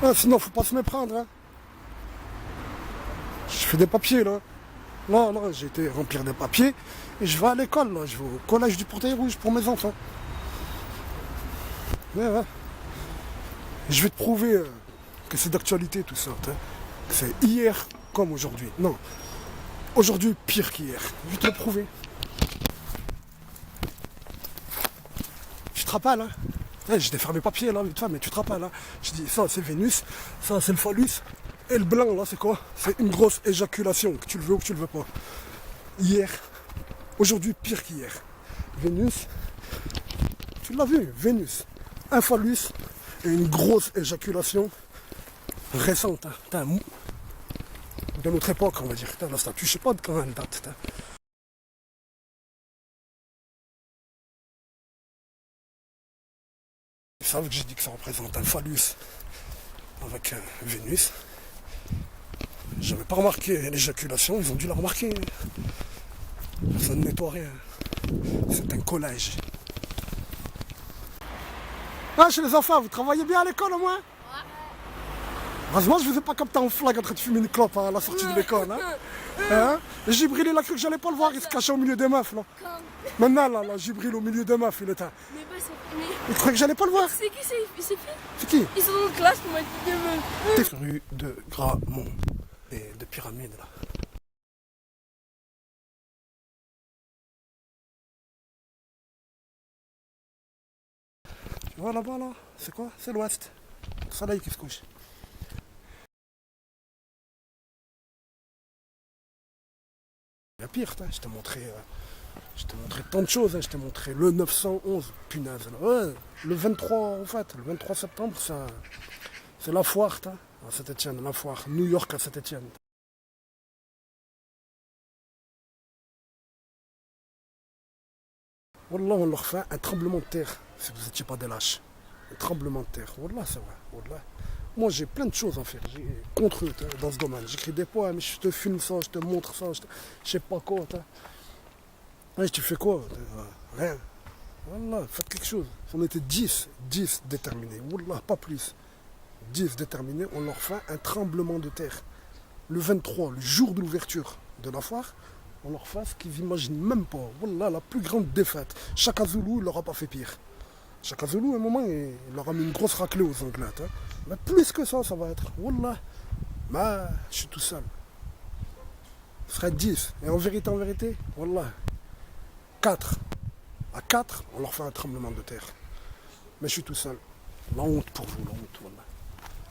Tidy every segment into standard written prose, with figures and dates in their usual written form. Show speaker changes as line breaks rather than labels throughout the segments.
Ah, sinon, faut pas se méprendre. Hein. Je fais des papiers, là. Là, j'ai été remplir des papiers. Et je vais à l'école, là. Je vais au collège du Portail Rouge pour mes enfants. Ouais. Je vais te prouver que c'est d'actualité, tout ça. Que c'est hier comme aujourd'hui. Non. Aujourd'hui, pire qu'hier. Je vais te le prouver. Tu te rappelles, hein? J'ai fait mes papiers là, mais tu te rappelles, hein? Je dis ça c'est Vénus, ça c'est le phallus, et le blanc là c'est quoi? C'est une grosse éjaculation, que tu le veux ou que tu le veux pas. Hier, aujourd'hui pire qu'hier. Vénus, tu l'as vu, Vénus, un phallus et une grosse éjaculation récente, hein? De notre époque on va dire. La statue, je sais pas de quand elle date. Ils savent que j'ai dit que ça représente un phallus avec Vénus. J'avais pas remarqué l'éjaculation, ils ont dû la remarquer. Personne ne nettoie rien. C'est un collège. Ah, chez les enfants, vous travaillez bien à l'école au moins? Ouais. Heureusement, je vous ai pas capté en flag en train de fumer une clope à la sortie de l'école. Hein? Gibril, il a cru que j'allais pas le voir, il se cachait au milieu des meufs. Là. Maintenant, là, Gibril au milieu des meufs, il était. Il croyait que j'allais pas le voir.
C'est qui?
C'est qui?
Ils sont en classe pour mettre des meufs.
Rue de Gramont et de Pyramide là. Tu vois là-bas là, c'est quoi? C'est l'ouest. Le soleil qui se couche. Il y a pire, je t'ai montré tant de choses, je t'ai montré le 911, punaise. Là. Ouais, le 23 en fait, le 23 septembre, c'est la foire, à Saint-Étienne, la foire, New York à Saint-Étienne. Wallah, on leur fait un tremblement de terre, si vous n'étiez pas des lâches. Un tremblement de terre, Wallah, c'est vrai, Wallah. Moi, j'ai plein de choses à faire contre eux dans ce domaine. J'écris des poèmes, je te filme ça, je te montre ça, je sais pas quoi. Ouais, tu fais quoi? Rien. Wallah, faites quelque chose. On était 10 déterminés. Wallah, pas plus. 10 déterminés, on leur fait un tremblement de terre. Le 23, le jour de l'ouverture de la foire, on leur fait ce qu'ils n'imaginent même pas. Wallah, la plus grande défaite. Chaka Zulu, il leur a pas fait pire. Chaka Zulu, à un moment, il leur a mis une grosse raclée aux Anglais. Mais plus que ça va être. Wallah. Mais je suis tout seul. Ce serait 10. Et en vérité, Wallah. 4. À 4, on leur fait un tremblement de terre. Mais je suis tout seul. La honte pour vous, la honte, Wallah.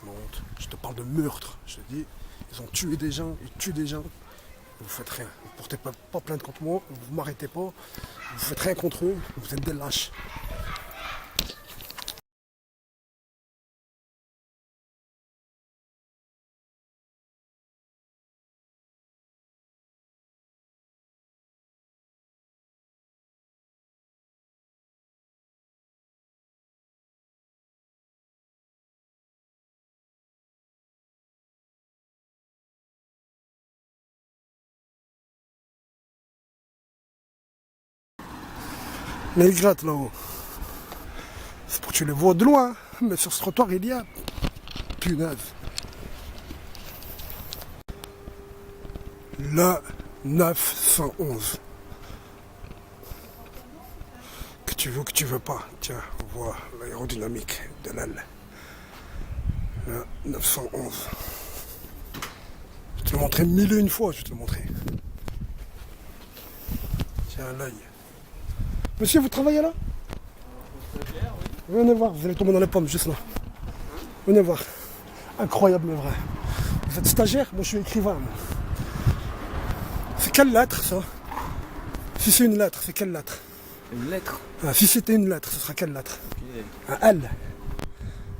La honte. Je te parle de meurtre. Je te dis, ils ont tué des gens, ils tuent des gens. Vous faites rien. Vous ne portez pas plainte contre moi, vous m'arrêtez pas. Vous faites rien contre eux, vous êtes des lâches. Les grattes là-haut. C'est pour que tu les vois de loin. Mais sur ce trottoir, il y a. Punaise. Le 911. Que tu veux, que tu veux pas. Tiens, on voit l'aérodynamique de l'aile. Le 911. Je te le montrer 1001 fois, je vais te le montrer. Tiens, l'œil. Monsieur, vous travaillez là? Venez voir, vous allez tomber dans les pommes juste là. Venez voir. Incroyable mais vrai. Vous êtes stagiaire? Moi je suis écrivain. Moi. C'est quelle lettre ça? Si c'est une lettre, c'est quelle lettre?
Une lettre?
Si c'était une lettre, ce sera quelle lettre? Okay. Un L.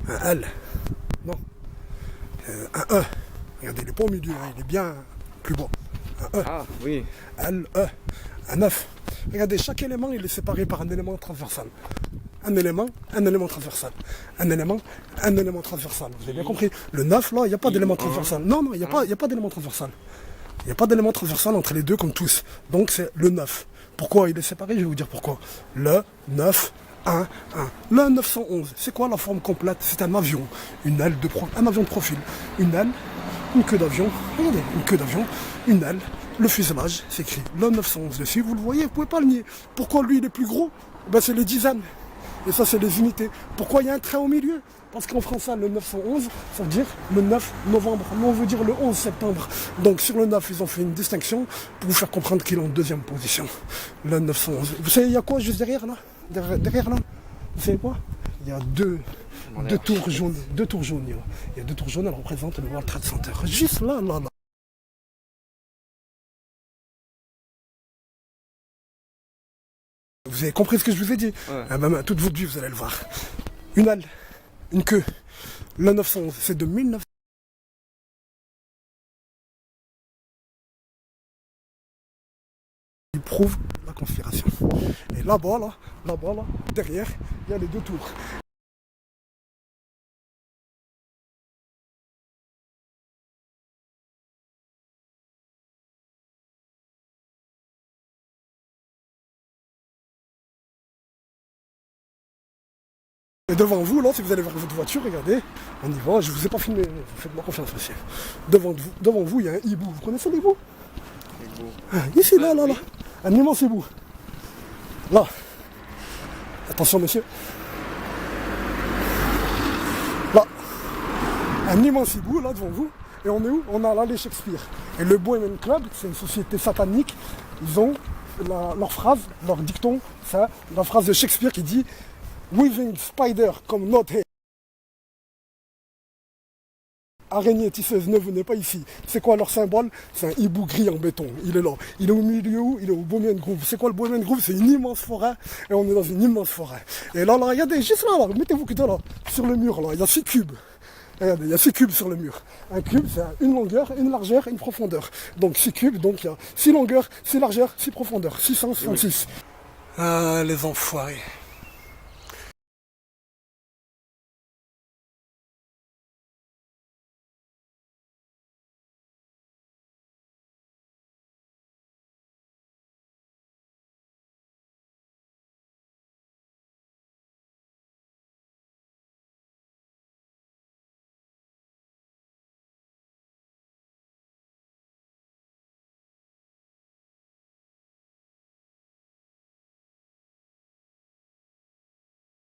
Un L. Non. Un E. Regardez, il n'est pas au milieu, hein, il est bien plus bas. Un E.
Ah oui.
L, E. Un 9. Regardez, chaque élément il est séparé par un élément transversal. Un élément transversal. Un élément transversal. Vous avez bien compris? Le 9, là, il n'y a pas d'élément transversal. Non, il n'y a pas d'élément transversal. Il n'y a pas d'élément transversal entre les deux comme tous. Donc c'est le 9. Pourquoi il est séparé? Je vais vous dire pourquoi. Le 9, 1, 1. Le 911, c'est quoi la forme complète? C'est un avion, une aile un avion de profil, une aile, une queue d'avion, regardez, une queue d'avion, une aile, le fuselage, c'est écrit le 911 dessus, vous le voyez, vous pouvez pas le nier. Pourquoi lui il est plus gros? Ben c'est les dizaines, et ça c'est les unités. Pourquoi il y a un trait au milieu? Parce qu'en français, le 911, ça veut dire le 9 novembre. Nous, on veut dire le 11 septembre. Donc, sur le 9, ils ont fait une distinction pour vous faire comprendre qu'il est en deuxième position. Le 911. Vous savez, il y a quoi juste derrière, là? Derrière, là? Vous savez quoi? Il y a deux tours jaunes. Deux tours jaunes, il y a deux tours jaunes, elles représentent le World Trade Center. Juste là, là, là. Vous avez compris ce que je vous ai dit? Ouais. Ah ben, toute votre vie, vous allez le voir. Une aile. Une queue, le 911, c'est de 1900. Il prouve la conspiration. Et là-bas, là, derrière, il y a les deux tours. Et devant vous, là, si vous allez voir votre voiture, regardez, on y va, je vous ai pas filmé, faites-moi confiance aussi. Devant vous, il y a un hibou. Vous connaissez l'hibou? Ici, là, là, là. Un immense hibou. Là. Attention, monsieur. Là. Un immense hibou, là, devant vous. Et on est où? On a l'allée Shakespeare. Et le Bohemian Club, c'est une société satanique. Ils ont leur phrase, leur dicton, c'est la phrase de Shakespeare qui dit Weaving spider comme not here. Araignée tisseuse, ne venez pas ici. C'est quoi leur symbole? C'est un hibou gris en béton. Il est là. Il est au milieu où? Il est au Bohemian Grove. C'est quoi le Bohemian Grove? C'est une immense forêt. Et on est dans une immense forêt. Et là, regardez, juste là, mettez-vous que là, sur le mur, là, il y a 6 cubes. Regardez, il y a 6 cubes sur le mur. Un cube, c'est une longueur, une largeur, une profondeur. Donc 6 cubes, donc il y a 6 longueurs, 6 largeurs, 6 profondeurs. 666. Ah, les enfoirés.